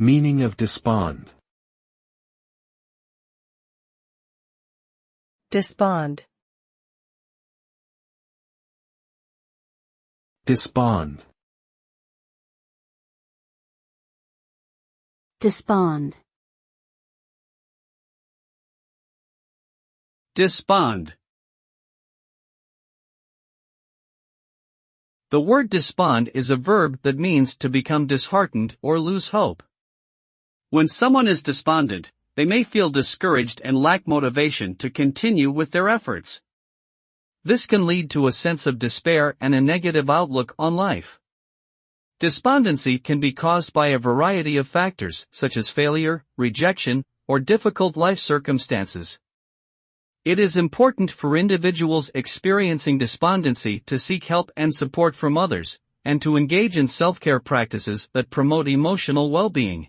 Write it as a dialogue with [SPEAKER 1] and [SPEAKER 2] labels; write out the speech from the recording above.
[SPEAKER 1] Meaning of despond.
[SPEAKER 2] Despond.
[SPEAKER 1] Despond.
[SPEAKER 3] Despond.
[SPEAKER 4] Despond. The word despond is a verb that means to become disheartened or lose hope. When someone is despondent, they may feel discouraged and lack motivation to continue with their efforts. This can lead to a sense of despair and a negative outlook on life. Despondency can be caused by a variety of factors, such as failure, rejection, or difficult life circumstances. It is important for individuals experiencing despondency to seek help and support from others, and to engage in self-care practices that promote emotional well-being.